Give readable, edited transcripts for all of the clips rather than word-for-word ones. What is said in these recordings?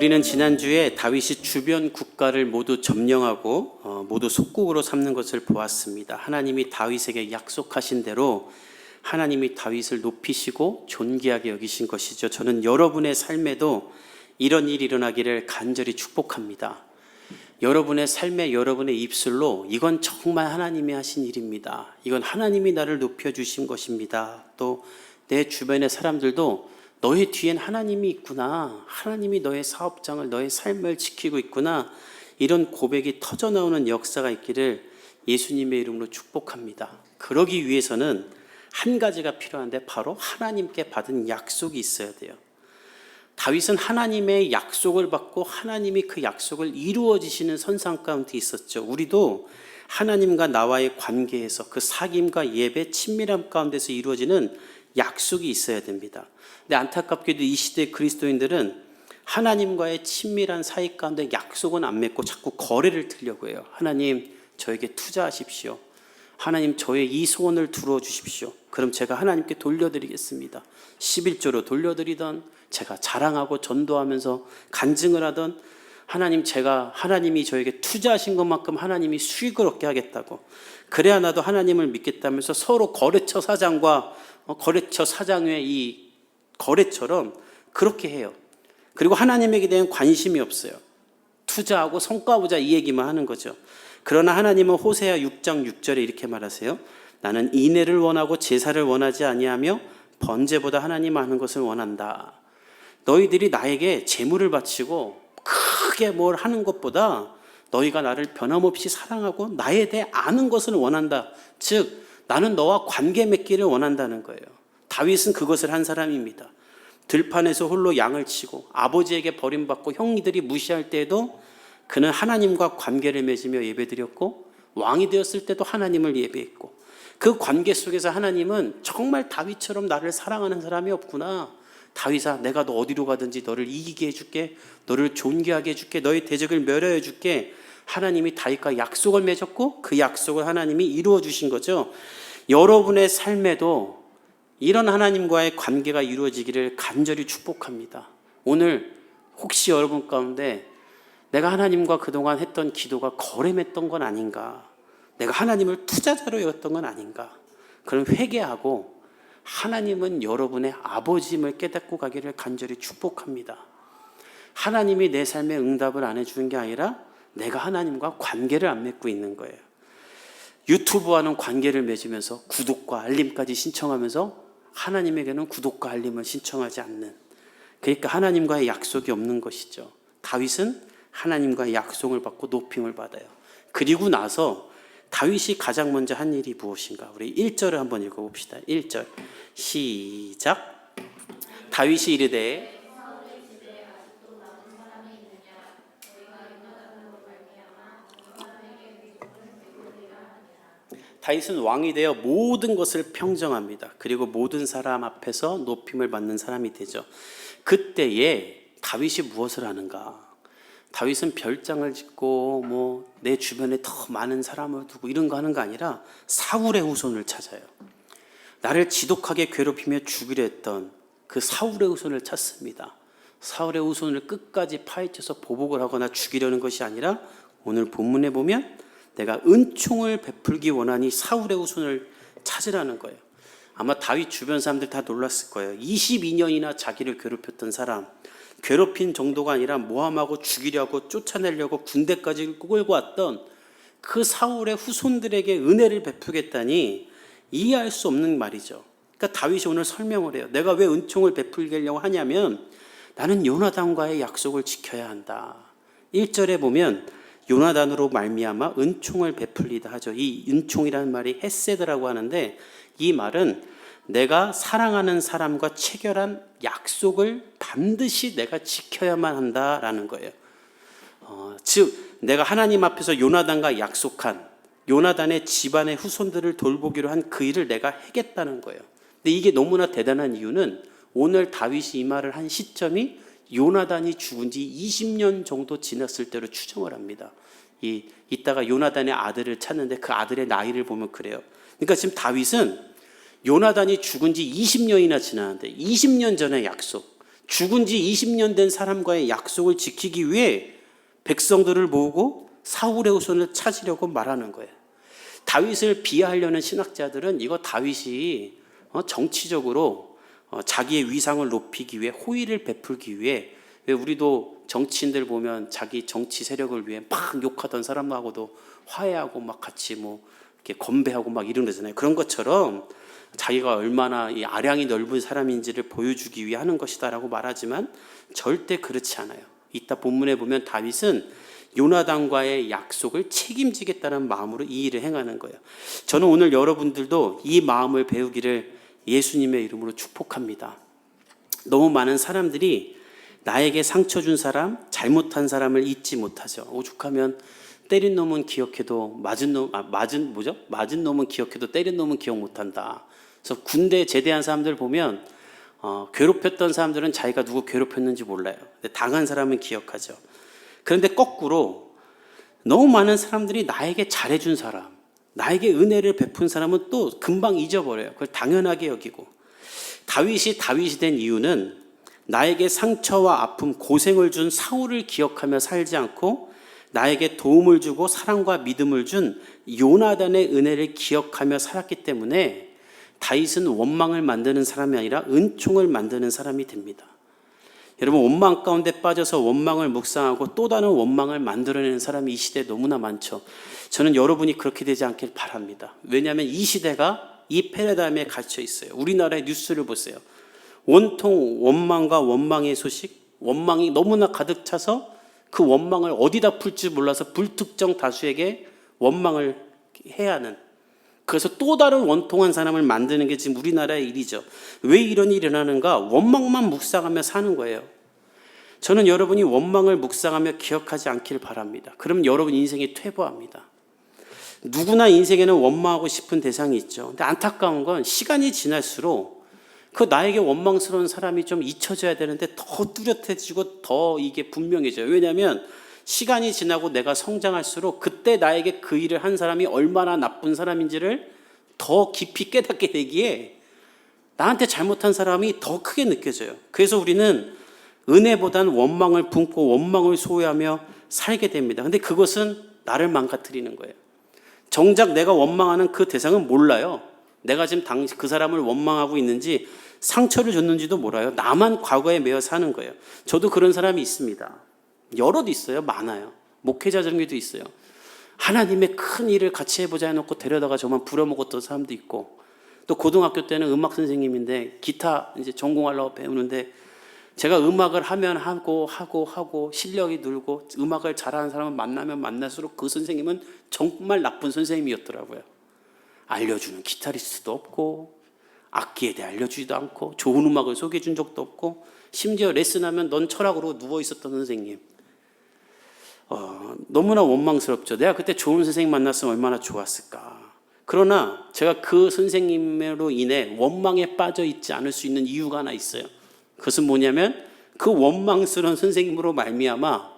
우리는 지난주에 다윗이 주변 국가를 모두 점령하고 모두 속국으로 삼는 것을 보았습니다. 하나님이 다윗에게 약속하신 대로 하나님이 다윗을 높이시고 존귀하게 여기신 것이죠. 저는 여러분의 삶에도 이런 일이 일어나기를 간절히 축복합니다. 여러분의 삶에 여러분의 입술로 이건 정말 하나님이 하신 일입니다. 이건 하나님이 나를 높여주신 것입니다. 또 내 주변의 사람들도 너의 뒤엔 하나님이 있구나. 하나님이 너의 사업장을, 너의 삶을 지키고 있구나. 이런 고백이 터져나오는 역사가 있기를 예수님의 이름으로 축복합니다. 그러기 위해서는 한 가지가 필요한데 바로 하나님께 받은 약속이 있어야 돼요. 다윗은 하나님의 약속을 받고 하나님이 그 약속을 이루어지시는 선상 가운데 있었죠. 우리도 하나님과 나와의 관계에서 그 사귐과 예배, 친밀함 가운데서 이루어지는 약속이 있어야 됩니다. 근데 안타깝게도 이 시대 그리스도인들은 하나님과의 친밀한 사이 가운데 약속은 안 맺고 자꾸 거래를 들려고 해요. 하나님 저에게 투자하십시오. 하나님 저의 이 소원을 들어 주십시오. 그럼 제가 하나님께 돌려드리겠습니다. 11조로 돌려드리던, 제가 자랑하고 전도하면서 간증을 하던, 하나님이 저에게 투자하신 것만큼 하나님이 수익을 얻게 하겠다고, 그래야 나도 하나님을 믿겠다면서 서로 거래처 사장과 거래처 사장의 이 거래처럼 그렇게 해요. 그리고 하나님에게 대한 관심이 없어요. 투자하고 성과 보자 이 얘기만 하는 거죠. 그러나 하나님은 호세아 6장 6절에 이렇게 말하세요. 나는 인애를 원하고 제사를 원하지 아니하며 번제보다 하나님 아는 것을 원한다. 너희들이 나에게 제물을 바치고 크게 뭘 하는 것보다 너희가 나를 변함없이 사랑하고 나에 대해 아는 것을 원한다. 즉 나는 너와 관계 맺기를 원한다는 거예요. 다윗은 그것을 한 사람입니다. 들판에서 홀로 양을 치고 아버지에게 버림받고 형들이 무시할 때에도 그는 하나님과 관계를 맺으며 예배드렸고, 왕이 되었을 때도 하나님을 예배했고, 그 관계 속에서 하나님은 정말 다윗처럼 나를 사랑하는 사람이 없구나. 다윗아, 내가 너 어디로 가든지 너를 이기게 해줄게, 너를 존귀하게 해줄게, 너의 대적을 멸하여 줄게. 하나님이 다윗과 약속을 맺었고 그 약속을 하나님이 이루어 주신 거죠. 여러분의 삶에도 이런 하나님과의 관계가 이루어지기를 간절히 축복합니다. 오늘 혹시 여러분 가운데 내가 하나님과 그동안 했던 기도가 거래했던 건 아닌가, 내가 하나님을 투자자로 여겼던 건 아닌가, 그럼 회개하고 하나님은 여러분의 아버지임을 깨닫고 가기를 간절히 축복합니다. 하나님이 내 삶에 응답을 안 해주는 게 아니라 내가 하나님과 관계를 안 맺고 있는 거예요. 유튜브와는 관계를 맺으면서 구독과 알림까지 신청하면서 하나님에게는 구독과 알림을 신청하지 않는, 그러니까 하나님과의 약속이 없는 것이죠. 다윗은 하나님과의 약속을 받고 높임을 받아요. 그리고 나서 다윗이 가장 먼저 한 일이 무엇인가? 우리 1절을 한번 읽어봅시다. 1절 시작. 다윗이 이르되 다윗은 왕이 되어 모든 것을 평정합니다. 그리고 모든 사람 앞에서 높임을 받는 사람이 되죠. 그때에 다윗이 무엇을 하는가? 다윗은 별장을 짓고 내 주변에 더 많은 사람을 두고 이런 거 하는 거 아니라 사울의 후손을 찾아요. 나를 지독하게 괴롭히며 죽이려 했던 그 사울의 후손을 찾습니다. 사울의 후손을 끝까지 파헤쳐서 보복을 하거나 죽이려는 것이 아니라 오늘 본문에 보면 내가 은총을 베풀기 원하니 사울의 후손을 찾으라는 거예요. 아마 다윗 주변 사람들 다 놀랐을 거예요. 22년이나 자기를 괴롭혔던 사람, 괴롭힌 정도가 아니라 모함하고 죽이려고 쫓아내려고 군대까지 끌고 왔던 그 사울의 후손들에게 은혜를 베푸겠다니 이해할 수 없는 말이죠. 그러니까 다윗이 오늘 설명을 해요. 내가 왜 은총을 베풀려고 하냐면 나는 요나단과의 약속을 지켜야 한다. 1절에 보면 요나단으로 말미암아 은총을 베풀리다 하죠. 이 은총이라는 말이 헤세드라고 하는데, 이 말은 내가 사랑하는 사람과 체결한 약속을 반드시 내가 지켜야만 한다라는 거예요. 즉 내가 하나님 앞에서 요나단과 약속한, 요나단의 집안의 후손들을 돌보기로 한 그 일을 내가 하겠다는 거예요. 근데 이게 너무나 대단한 이유는 오늘 다윗이 이 말을 한 시점이 요나단이 죽은 지 20년 정도 지났을 때로 추정을 합니다. 이따가 요나단의 아들을 찾는데 그 아들의 나이를 보면 그래요. 그러니까 지금 다윗은 요나단이 죽은 지 20년이나 지났는데 20년 전의 약속, 죽은 지 20년 된 사람과의 약속을 지키기 위해 백성들을 모으고 사울의 후손을 찾으려고 말하는 거예요. 다윗을 비하하려는 신학자들은 이거 다윗이 정치적으로 자기의 위상을 높이기 위해, 호의를 베풀기 위해, 왜 우리도 정치인들 보면 자기 정치 세력을 위해 막 욕하던 사람하고도 화해하고 막 같이 뭐 이렇게 건배하고 막 이러잖아요. 그런 것처럼 자기가 얼마나 이 아량이 넓은 사람인지를 보여주기 위해 하는 것이다라고 말하지만 절대 그렇지 않아요. 이따 본문에 보면 다윗은 요나단과의 약속을 책임지겠다는 마음으로 이 일을 행하는 거예요. 저는 오늘 여러분들도 이 마음을 배우기를 예수님의 이름으로 축복합니다. 너무 많은 사람들이 나에게 상처 준 사람, 잘못한 사람을 잊지 못하죠. 오죽하면 때린 놈은 기억해도 맞은 놈은 기억해도 때린 놈은 기억 못한다. 그래서 군대 제대한 사람들 보면 괴롭혔던 사람들은 자기가 누구 괴롭혔는지 몰라요. 근데 당한 사람은 기억하죠. 그런데 거꾸로 너무 많은 사람들이 나에게 잘해준 사람, 나에게 은혜를 베푼 사람은 또 금방 잊어버려요. 그걸 당연하게 여기고. 다윗이 된 이유는 나에게 상처와 아픔, 고생을 준 사울을 기억하며 살지 않고 나에게 도움을 주고 사랑과 믿음을 준 요나단의 은혜를 기억하며 살았기 때문에 다윗은 원망을 만드는 사람이 아니라 은총을 만드는 사람이 됩니다. 여러분, 원망 가운데 빠져서 원망을 묵상하고 또 다른 원망을 만들어내는 사람이 이 시대에 너무나 많죠. 저는 여러분이 그렇게 되지 않길 바랍니다. 왜냐하면 이 시대가 이 패러다임에 갇혀 있어요. 우리나라의 뉴스를 보세요. 온통 원망과 원망의 소식, 원망이 너무나 가득 차서 그 원망을 어디다 풀지 몰라서 불특정 다수에게 원망을 해야 하는, 그래서 또 다른 원통한 사람을 만드는 게 지금 우리나라의 일이죠. 왜 이런 일이 일어나는가? 원망만 묵상하며 사는 거예요. 저는 여러분이 원망을 묵상하며 기억하지 않길 바랍니다. 그럼 여러분 인생이 퇴보합니다. 누구나 인생에는 원망하고 싶은 대상이 있죠. 근데 안타까운 건 시간이 지날수록 그 나에게 원망스러운 사람이 좀 잊혀져야 되는데 더 뚜렷해지고 더 이게 분명해져요. 왜냐하면 시간이 지나고 내가 성장할수록 그때 나에게 그 일을 한 사람이 얼마나 나쁜 사람인지를 더 깊이 깨닫게 되기에 나한테 잘못한 사람이 더 크게 느껴져요. 그래서 우리는 은혜보다는 원망을 품고 원망을 소유하며 살게 됩니다. 근데 그것은 나를 망가뜨리는 거예요. 정작 내가 원망하는 그 대상은 몰라요. 내가 지금 그 사람을 원망하고 있는지 상처를 줬는지도 몰라요. 나만 과거에 매여 사는 거예요. 저도 그런 사람이 있습니다. 여럿 있어요. 많아요. 목회자 중에도 있어요. 하나님의 큰 일을 같이 해보자 해놓고 데려다가 저만 부려먹었던 사람도 있고, 또 고등학교 때는 음악 선생님인데 기타 이제 전공하려고 배우는데 제가 음악을 하면 하고 실력이 늘고 음악을 잘하는 사람을 만나면 만날수록 그 선생님은 정말 나쁜 선생님이었더라고요. 알려주는 기타리스트도 없고 악기에 대해 알려주지도 않고 좋은 음악을 소개해 준 적도 없고 심지어 레슨하면 넌 철학으로 누워 있었던 선생님. 너무나 원망스럽죠. 내가 그때 좋은 선생님 만났으면 얼마나 좋았을까. 그러나 제가 그 선생님으로 인해 원망에 빠져 있지 않을 수 있는 이유가 하나 있어요. 그것은 뭐냐면 그 원망스러운 선생님으로 말미암아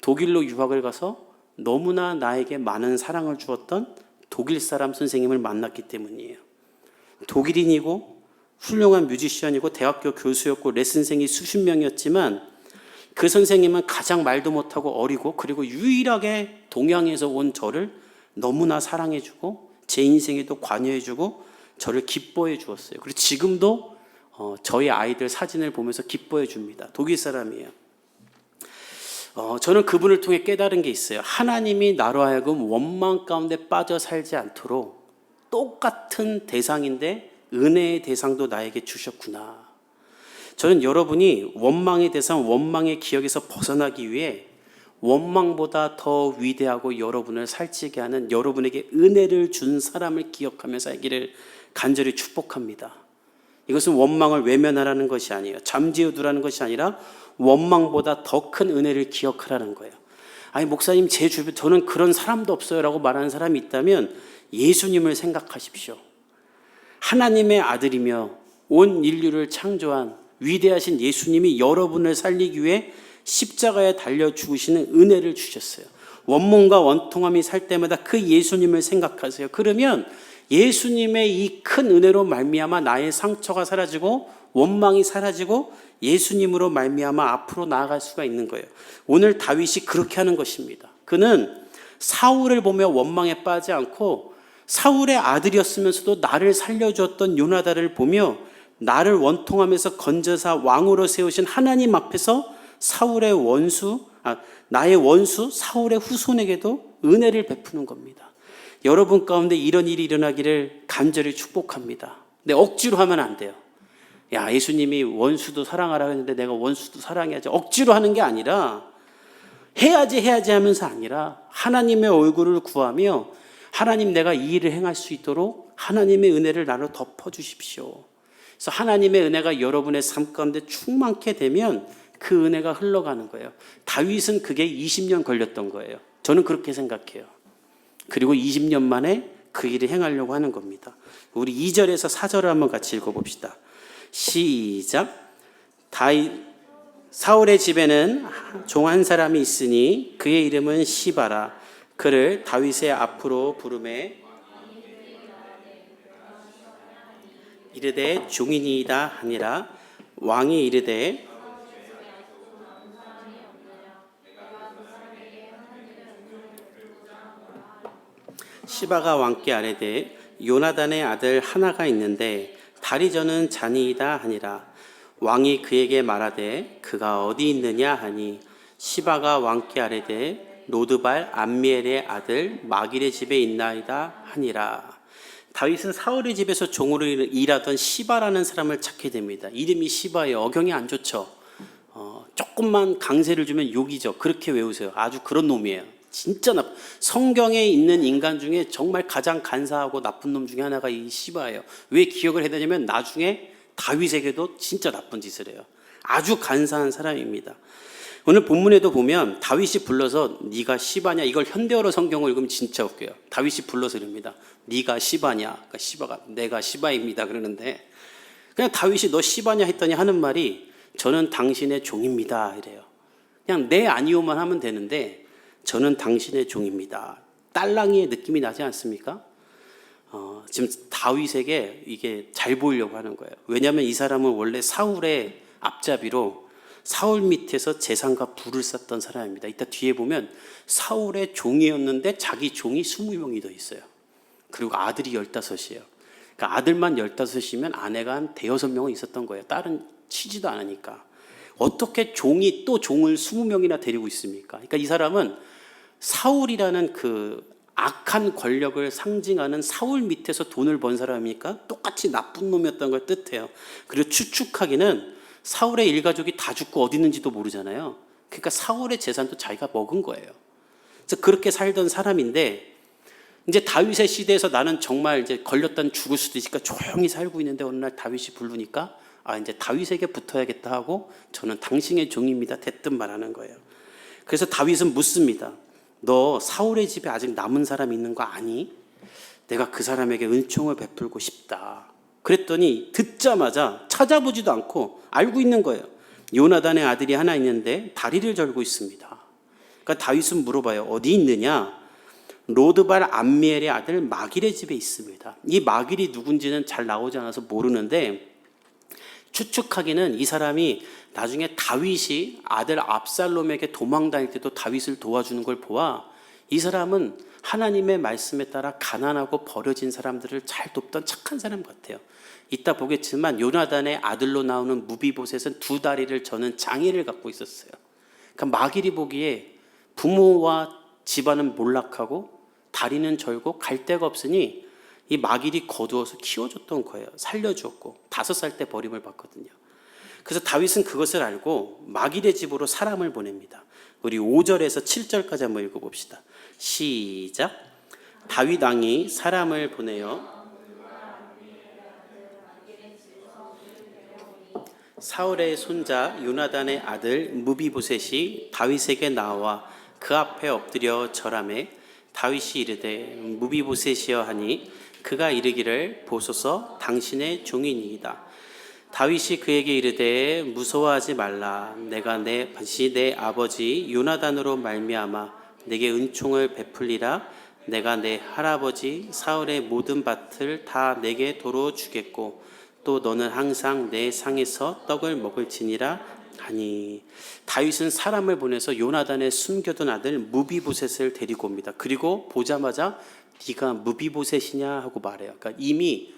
독일로 유학을 가서 너무나 나에게 많은 사랑을 주었던 독일 사람 선생님을 만났기 때문이에요. 독일인이고 훌륭한 뮤지션이고 대학교 교수였고 레슨생이 수십 명이었지만 그 선생님은 가장 말도 못하고 어리고 그리고 유일하게 동양에서 온 저를 너무나 사랑해주고 제 인생에도 관여해주고 저를 기뻐해 주었어요. 그리고 지금도 저희 아이들 사진을 보면서 기뻐해 줍니다. 독일 사람이에요. 저는 그분을 통해 깨달은 게 있어요. 하나님이 나로 하여금 원망 가운데 빠져 살지 않도록 똑같은 대상인데 은혜의 대상도 나에게 주셨구나. 저는 여러분이 원망의 대상, 원망의 기억에서 벗어나기 위해 원망보다 더 위대하고 여러분을 살찌게 하는 여러분에게 은혜를 준 사람을 기억하며 살기를 간절히 축복합니다. 이것은 원망을 외면하라는 것이 아니에요. 잠재워두라는 것이 아니라 원망보다 더 큰 은혜를 기억하라는 거예요. 아니 목사님 제 주변 저는 그런 사람도 없어요 라고 말하는 사람이 있다면 예수님을 생각하십시오. 하나님의 아들이며 온 인류를 창조한 위대하신 예수님이 여러분을 살리기 위해 십자가에 달려 죽으시는 은혜를 주셨어요. 원망과 원통함이 살 때마다 그 예수님을 생각하세요. 그러면 예수님의 이 큰 은혜로 말미암아 나의 상처가 사라지고 원망이 사라지고 예수님으로 말미암아 앞으로 나아갈 수가 있는 거예요. 오늘 다윗이 그렇게 하는 것입니다. 그는 사울을 보며 원망에 빠지지 않고 사울의 아들이었으면서도 나를 살려주었던 요나단을 보며 나를 원통하면서 건져사 왕으로 세우신 하나님 앞에서 나의 원수 사울의 후손에게도 은혜를 베푸는 겁니다. 여러분 가운데 이런 일이 일어나기를 간절히 축복합니다. 근데 억지로 하면 안 돼요. 야, 예수님이 원수도 사랑하라 했는데 내가 원수도 사랑해야지. 억지로 하는 게 아니라 해야지 하면서 아니라 하나님의 얼굴을 구하며 하나님, 내가 이 일을 행할 수 있도록 하나님의 은혜를 나로 덮어주십시오. 그래서 하나님의 은혜가 여러분의 삶 가운데 충만케 되면 그 은혜가 흘러가는 거예요. 다윗은 그게 20년 걸렸던 거예요. 저는 그렇게 생각해요. 그리고 20년 만에 그 일을 행하려고 하는 겁니다. 우리 2절에서 4절을 한번 같이 읽어봅시다. 시작. 사울의 집에는 종 한 사람이 있으니 그의 이름은 시바라. 그를 다윗의 앞으로 부르매 이르되 종이니이다 하니라. 왕이 이르되 시바가 왕께 아뢰되 요나단의 아들 하나가 있는데 다리 저는 자니이다 하니라. 왕이 그에게 말하되 그가 어디 있느냐 하니 시바가 왕께 아뢰되 로드발 암미엘의 아들 마길의 집에 있나이다 하니라. 다윗은 사울의 집에서 종으로 일하던 시바라는 사람을 찾게 됩니다. 이름이 시바예요. 어경이 안 좋죠. 조금만 강세를 주면 욕이죠. 그렇게 외우세요. 아주 그런 놈이에요. 진짜 성경에 있는 인간 중에 정말 가장 간사하고 나쁜 놈 중에 하나가 이 시바예요. 왜 기억을 해야 되냐면 나중에 다윗에게도 진짜 나쁜 짓을 해요. 아주 간사한 사람입니다. 오늘 본문에도 보면 다윗이 불러서 네가 시바냐, 이걸 현대어로 성경을 읽으면 진짜 웃겨요. 다윗이 불러서 이럽니다. 네가 시바냐, 그러니까 시바가 내가 시바입니다 그러는데, 그냥 다윗이 너 시바냐 했더니 하는 말이 저는 당신의 종입니다 이래요. 그냥 네 아니오만 하면 되는데 저는 당신의 종입니다. 딸랑이의 느낌이 나지 않습니까? 지금 다윗에게 이게 잘 보이려고 하는 거예요. 왜냐하면 이 사람은 원래 사울의 앞잡이로 사울 밑에서 재산과 부를 쌓던 사람입니다. 이따 뒤에 보면 사울의 종이었는데 자기 종이 20명이 더 있어요. 그리고 아들이 15이에요. 그러니까 아들만 15이면 아내가 한 5-6명은 있었던 거예요. 딸은 치지도 않으니까. 어떻게 종이 또 종을 20명이나 데리고 있습니까? 그러니까 이 사람은 사울이라는 그 악한 권력을 상징하는 사울 밑에서 돈을 번 사람이니까 똑같이 나쁜 놈이었던 걸 뜻해요. 그리고 추측하기는 사울의 일가족이 다 죽고 어디 있는지도 모르잖아요. 그러니까 사울의 재산도 자기가 먹은 거예요. 그래서 그렇게 살던 사람인데 이제 다윗의 시대에서 나는 정말 이제 걸렸다 죽을 수도 있으니까 조용히 살고 있는데 어느 날 다윗이 부르니까 이제 다윗에게 붙어야겠다 하고 저는 당신의 종입니다 대뜸 말하는 거예요. 그래서 다윗은 묻습니다. 너 사울의 집에 아직 남은 사람이 있는 거 아니? 내가 그 사람에게 은총을 베풀고 싶다. 그랬더니 듣자마자 찾아보지도 않고 알고 있는 거예요. 요나단의 아들이 하나 있는데 다리를 절고 있습니다. 그러니까 다윗은 물어봐요. 어디 있느냐? 로드발 암미엘의 아들 마길의 집에 있습니다. 이 마길이 누군지는 잘 나오지 않아서 모르는데 추측하기는 이 사람이 나중에 다윗이 아들 압살롬에게 도망 다닐 때도 다윗을 도와주는 걸 보아 이 사람은 하나님의 말씀에 따라 가난하고 버려진 사람들을 잘 돕던 착한 사람 같아요. 이따 보겠지만 요나단의 아들로 나오는 무비보셋은 2다리를 저는 장애를 갖고 있었어요. 그러니까 마길이 보기에 부모와 집안은 몰락하고 다리는 절고 갈 데가 없으니 이 마길이 거두어서 키워줬던 거예요. 살려주었고 5살 때 버림을 받거든요. 그래서 다윗은 그것을 알고 마길의 집으로 사람을 보냅니다. 우리 5절에서 7절까지 한번 읽어봅시다. 시작. 다윗 왕이 사람을 보내어 사울의 손자 요나단의 아들 무비보셋이 다윗에게 나와 그 앞에 엎드려 절하매 다윗이 이르되 무비보셋이여 하니 그가 이르기를 보소서 당신의 종이니이다. 다윗이 그에게 이르되 무서워하지 말라. 내가 내 아버지 요나단으로 말미암아 내게 은총을 베풀리라. 내가 내 할아버지 사울의 모든 밭을 다 내게 도로 주겠고 또 너는 항상 내 상에서 떡을 먹을지니라 하니. 다윗은 사람을 보내서 요나단의 숨겨둔 아들 무비보셋을 데리고 옵니다. 그리고 보자마자 네가 무비보셋이냐 하고 말해요. 그러니까 이미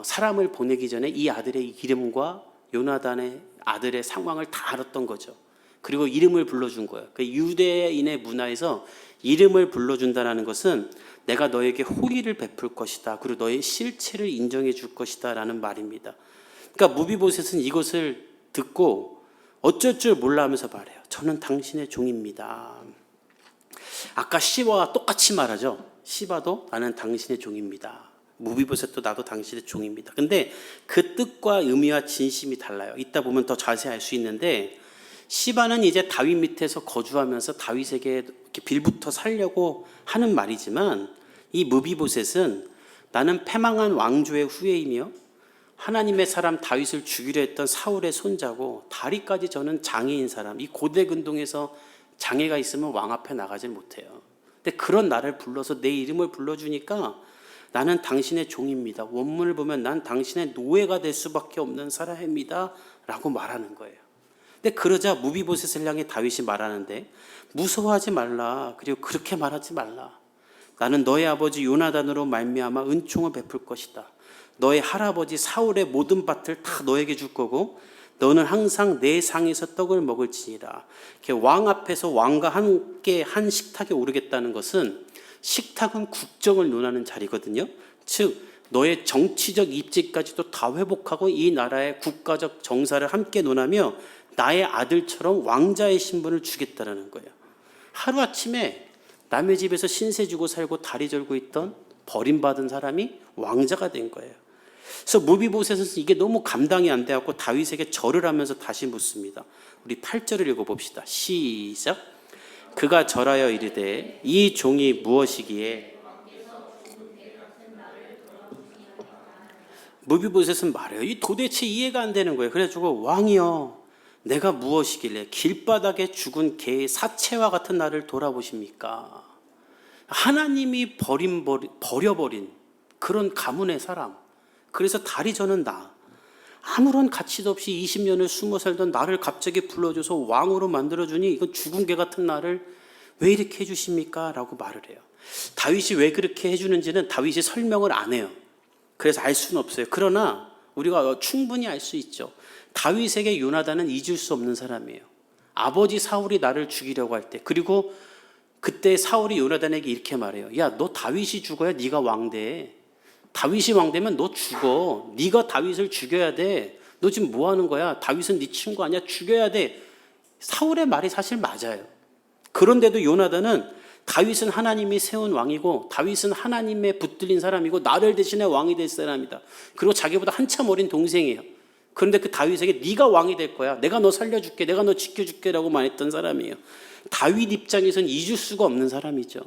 사람을 보내기 전에 이 아들의 이름과 요나단의 아들의 상황을 다 알았던 거죠. 그리고 이름을 불러준 거예요. 그 유대인의 문화에서 이름을 불러준다는 것은 내가 너에게 호의를 베풀 것이다. 그리고 너의 실체를 인정해 줄 것이다 라는 말입니다. 그러니까 무비보셋은 이것을 듣고 어쩔 줄 몰라 하면서 말해요. 저는 당신의 종입니다. 아까 시바와 똑같이 말하죠. 시바도 나는 당신의 종입니다. 무비보셋도 나도 당신의 종입니다. 근데 그 뜻과 의미와 진심이 달라요. 이따 보면 더 자세히 알 수 있는데, 시바는 이제 다윗 밑에서 거주하면서 다윗에게 이렇게 빌붙어 살려고 하는 말이지만, 이 무비보셋은 나는 패망한 왕조의 후예이며 하나님의 사람 다윗을 죽이려 했던 사울의 손자고 다리까지 저는 장애인 사람, 이 고대 근동에서 장애가 있으면 왕 앞에 나가질 못해요. 근데 그런 나를 불러서 내 이름을 불러주니까 나는 당신의 종입니다. 원문을 보면 난 당신의 노예가 될 수밖에 없는 사람입니다 라고 말하는 거예요. 근데 그러자 무비보셋을 향해 다윗이 말하는데, 무서워하지 말라. 그리고 그렇게 말하지 말라. 나는 너의 아버지 요나단으로 말미암아 은총을 베풀 것이다. 너의 할아버지 사울의 모든 밭을 다 너에게 줄 거고 너는 항상 내 상에서 떡을 먹을지니라. 왕 앞에서 왕과 함께 한 식탁에 오르겠다는 것은, 식탁은 국정을 논하는 자리거든요. 즉 너의 정치적 입지까지도 다 회복하고 이 나라의 국가적 정사를 함께 논하며 나의 아들처럼 왕자의 신분을 주겠다는 거예요. 하루아침에 남의 집에서 신세 주고 살고 다리 절고 있던 버림받은 사람이 왕자가 된 거예요. 그래서 무비보셋은 이게 너무 감당이 안 돼갖고 다윗에게 절을 하면서 다시 묻습니다. 우리 8절을 읽어봅시다. 시작. 그가 절하여 이르되 이 종이 무엇이기에. 무비보셋은 말해요. 이 도대체 이해가 안 되는 거예요. 그래가지고 왕이여 내가 무엇이길래 길바닥에 죽은 개의 사체와 같은 나를 돌아보십니까? 하나님이 버려버린 그런 가문의 사람, 그래서 다리 저는 나, 아무런 가치도 없이 20년을 숨어 살던 나를 갑자기 불러줘서 왕으로 만들어주니 이건 죽은 개 같은 나를 왜 이렇게 해주십니까? 라고 말을 해요. 다윗이 왜 그렇게 해주는지는 다윗이 설명을 안 해요. 그래서 알 수는 없어요. 그러나 우리가 충분히 알 수 있죠. 다윗에게 요나단은 잊을 수 없는 사람이에요. 아버지 사울이 나를 죽이려고 할 때, 그리고 그때 사울이 요나단에게 이렇게 말해요. 야, 너 다윗이 죽어야 네가 왕 돼. 다윗이 왕 되면 너 죽어. 네가 다윗을 죽여야 돼. 너 지금 뭐 하는 거야? 다윗은 네 친구 아니야? 죽여야 돼. 사울의 말이 사실 맞아요. 그런데도 요나단은 다윗은 하나님이 세운 왕이고 다윗은 하나님의 붙들린 사람이고 나를 대신해 왕이 될 사람이다. 그리고 자기보다 한참 어린 동생이에요. 그런데 그 다윗에게 네가 왕이 될 거야. 내가 너 살려줄게. 내가 너 지켜줄게 라고 말했던 사람이에요. 다윗 입장에서는 잊을 수가 없는 사람이죠.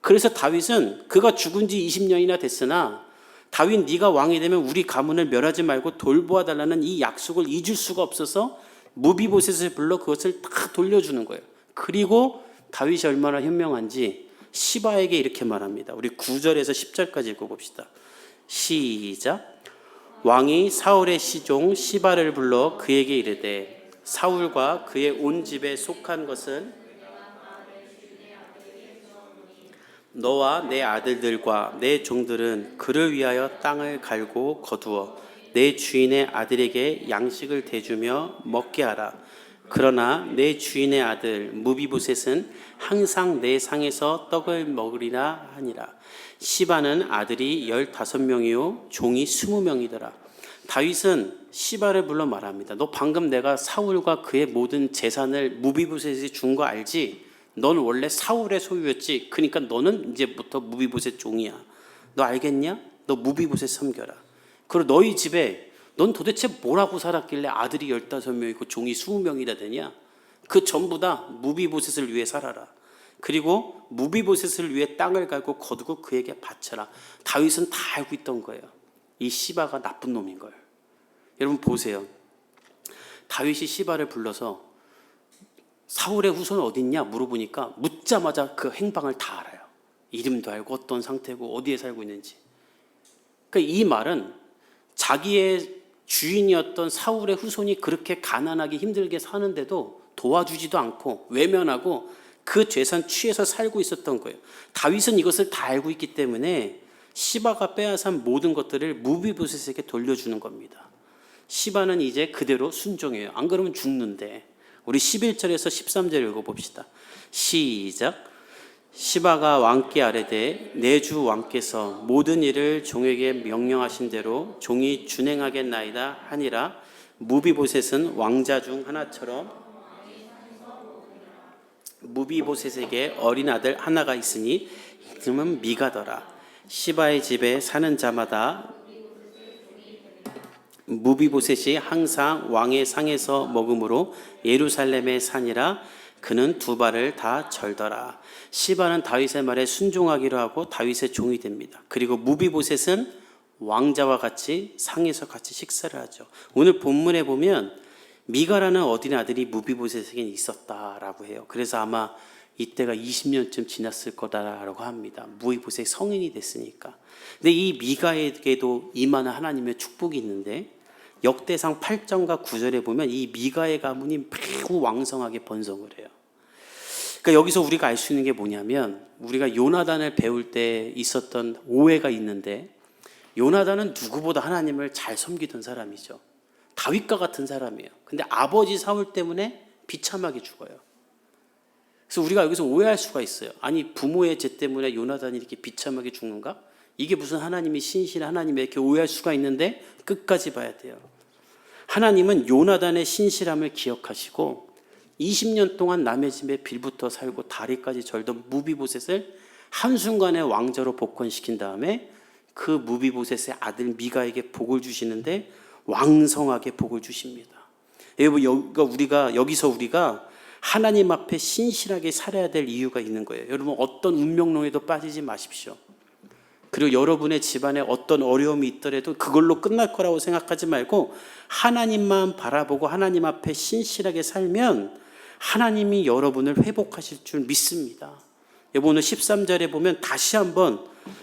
그래서 다윗은 그가 죽은 지 20년이나 됐으나 다윗 네가 왕이 되면 우리 가문을 멸하지 말고 돌보아 달라는 이 약속을 잊을 수가 없어서 무비보셋을 불러 그것을 다 돌려주는 거예요. 그리고 다윗이 얼마나 현명한지 시바에게 이렇게 말합니다. 우리 9절에서 10절까지 읽어봅시다. 시작. 왕이 사울의 시종 시바를 불러 그에게 이르되 사울과 그의 온 집에 속한 것은 너와 내 아들들과 내 종들은 그를 위하여 땅을 갈고 거두어 내 주인의 아들에게 양식을 대주며 먹게 하라. 그러나 내 주인의 아들 무비보셋은 항상 내 상에서 떡을 먹으리라 하니라. 시바는 아들이 15명이요 종이 20명이더라. 다윗은 시바를 불러 말합니다. 너 방금 내가 사울과 그의 모든 재산을 무비보셋이 준 거 알지? 넌 원래 사울의 소유였지. 그러니까 너는 이제부터 무비보셋 종이야. 너 알겠냐? 너 무비보셋 섬겨라. 그리고 너희 집에 넌 도대체 뭐라고 살았길래 아들이 15명이고 종이 20명이나 되냐? 그 전부 다 무비보셋을 위해 살아라. 그리고 무비보셋을 위해 땅을 갈고 거두고 그에게 바쳐라. 다윗은 다 알고 있던 거예요. 이 시바가 나쁜 놈인 걸. 여러분 보세요. 다윗이 시바를 불러서 사울의 후손 어디 있냐 물어보니까 묻자마자 그 행방을 다 알아요. 이름도 알고 어떤 상태고 어디에 살고 있는지. 그러니까 이 말은 자기의 주인이었던 사울의 후손이 그렇게 가난하게 힘들게 사는데도 도와주지도 않고 외면하고 그 재산 취해서 살고 있었던 거예요. 다윗은 이것을 다 알고 있기 때문에 시바가 빼앗은 모든 것들을 무비보셋에게 돌려주는 겁니다. 시바는 이제 그대로 순종해요. 안 그러면 죽는데. 우리 11절에서 13절 읽어봅시다. 시작. 시바가 왕께 아뢰되 내 주 왕께서 모든 일을 종에게 명령하신 대로 종이 준행하겠나이다 하니라. 무비보셋은 왕자 중 하나처럼 무비보셋에게 어린 아들 하나가 있으니 이름은 미가더라. 시바의 집에 사는 자마다 무비보셋이 항상 왕의 상에서 먹음으로 예루살렘의 산이라. 그는 두 발을 다 절더라. 시바는 다윗의 말에 순종하기로 하고 다윗의 종이 됩니다. 그리고 무비보셋은 왕자와 같이 상에서 같이 식사를 하죠. 오늘 본문에 보면 미가라는 어린 아들이 무비보셋에게 있었다라고 해요. 그래서 아마 이때가 20년쯤 지났을 거다라고 합니다. 무비보셋이 성인이 됐으니까. 근데 이 미가에게도 임하는 하나님의 축복이 있는데 역대상 8장과 9절에 보면 이 미가의 가문이 매우 왕성하게 번성을 해요. 그러니까 여기서 우리가 알 수 있는 게 뭐냐면 우리가 요나단을 배울 때 있었던 오해가 있는데 요나단은 누구보다 하나님을 잘 섬기던 사람이죠. 다윗과 같은 사람이에요. 근데 아버지 사울 때문에 비참하게 죽어요. 그래서 우리가 여기서 오해할 수가 있어요. 아니 부모의 죄 때문에 요나단이 이렇게 비참하게 죽는가? 이게 무슨 하나님이 신실한 하나님에 이렇게 오해할 수가 있는데 끝까지 봐야 돼요. 하나님은 요나단의 신실함을 기억하시고 20년 동안 남의 집에 빌붙어 살고 다리까지 절던 무비보셋을 한순간에 왕자로 복권시킨 다음에 그 무비보셋의 아들 미가에게 복을 주시는데 왕성하게 복을 주십니다. 여기서 우리가 하나님 앞에 신실하게 살아야 될 이유가 있는 거예요. 여러분 어떤 운명론에도 빠지지 마십시오. 그리고 여러분의 집안에 어떤 어려움이 있더라도 그걸로 끝날 거라고 생각하지 말고 하나님만 바라보고 하나님 앞에 신실하게 살면 하나님이 여러분을 회복하실 줄 믿습니다. 오늘 13절에 보면 다시 한번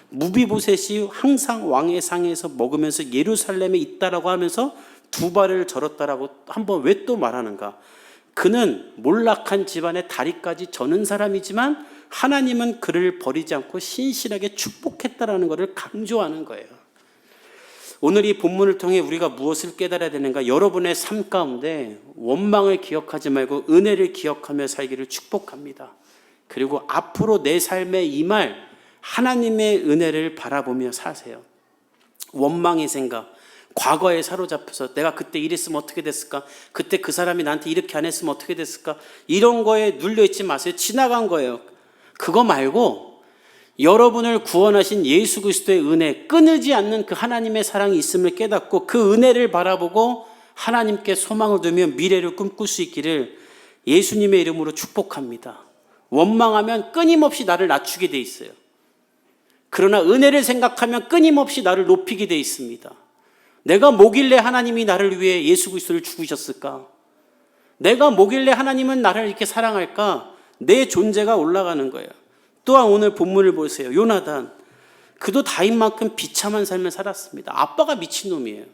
무비보셋이 항상 왕의 상에서 먹으면서 예루살렘에 있다라고 하면서 두 발을 절었다라고 한번 왜 또 말하는가? 그는 몰락한 집안의 다리까지 저는 사람이지만 하나님은 그를 버리지 않고 신실하게 축복했다라는 것을 강조하는 거예요. 오늘 이 본문을 통해 우리가 무엇을 깨달아야 되는가? 여러분의 삶 가운데 원망을 기억하지 말고 은혜를 기억하며 살기를 축복합니다. 그리고 앞으로 내 삶에 임할 하나님의 은혜를 바라보며 사세요. 원망의 생각, 과거에 사로잡혀서 내가 그때 이랬으면 어떻게 됐을까? 그때 그 사람이 나한테 이렇게 안 했으면 어떻게 됐을까? 이런 거에 눌려있지 마세요. 지나간 거예요. 그거 말고 여러분을 구원하신 예수 그리스도의 은혜, 끊이지 않는 그 하나님의 사랑이 있음을 깨닫고 그 은혜를 바라보고 하나님께 소망을 두며 미래를 꿈꿀 수 있기를 예수님의 이름으로 축복합니다. 원망하면 끊임없이 나를 낮추게 돼 있어요. 그러나 은혜를 생각하면 끊임없이 나를 높이게 돼 있습니다. 내가 뭐길래 하나님이 나를 위해 예수 그리스도를 죽으셨을까? 내가 뭐길래 하나님은 나를 이렇게 사랑할까? 내 존재가 올라가는 거예요. 또한 오늘 본문을 보세요. 요나단, 그도 다윗만큼 비참한 삶을 살았습니다. 아빠가 미친놈이에요.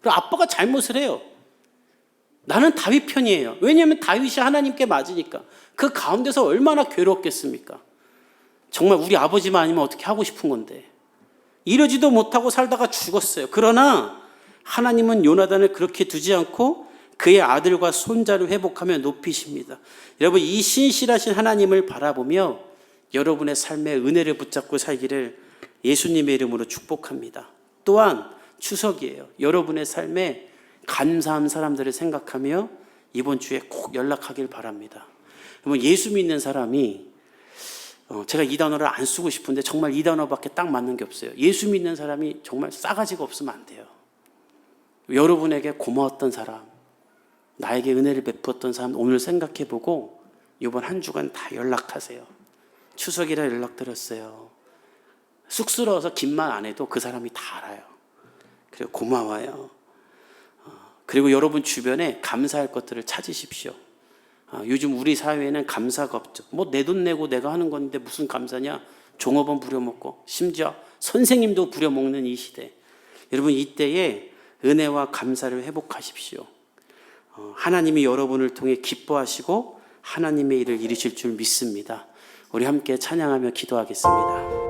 그리고 아빠가 잘못을 해요. 나는 다윗 편이에요. 왜냐하면 다윗이 하나님께 맞으니까. 그 가운데서 얼마나 괴롭겠습니까? 정말 우리 아버지만 아니면 어떻게 하고 싶은 건데. 이러지도 못하고 살다가 죽었어요. 그러나 하나님은 요나단을 그렇게 두지 않고 그의 아들과 손자를 회복하며 높이십니다. 여러분, 이 신실하신 하나님을 바라보며 여러분의 삶의 은혜를 붙잡고 살기를 예수님의 이름으로 축복합니다. 또한 추석이에요. 여러분의 삶에 감사한 사람들을 생각하며 이번 주에 꼭 연락하길 바랍니다. 여러분, 예수 믿는 사람이 제가 이 단어를 안 쓰고 싶은데 정말 이 단어밖에 딱 맞는 게 없어요. 예수 믿는 사람이 정말 싸가지가 없으면 안 돼요. 여러분에게 고마웠던 사람, 나에게 은혜를 베푸었던 사람 오늘 생각해보고 이번 한 주간 다 연락하세요. 추석이라 연락드렸어요. 쑥스러워서 긴 말 안 해도 그 사람이 다 알아요. 그리고 고마워요. 그리고 여러분 주변에 감사할 것들을 찾으십시오. 요즘 우리 사회에는 감사가 없죠. 뭐 내 돈 내고 내가 하는 건데 무슨 감사냐? 종업원 부려먹고 심지어 선생님도 부려먹는 이 시대. 여러분 이때에 은혜와 감사를 회복하십시오. 하나님이 여러분을 통해 기뻐하시고 하나님의 일을 이루실 줄 믿습니다. 우리 함께 찬양하며 기도하겠습니다.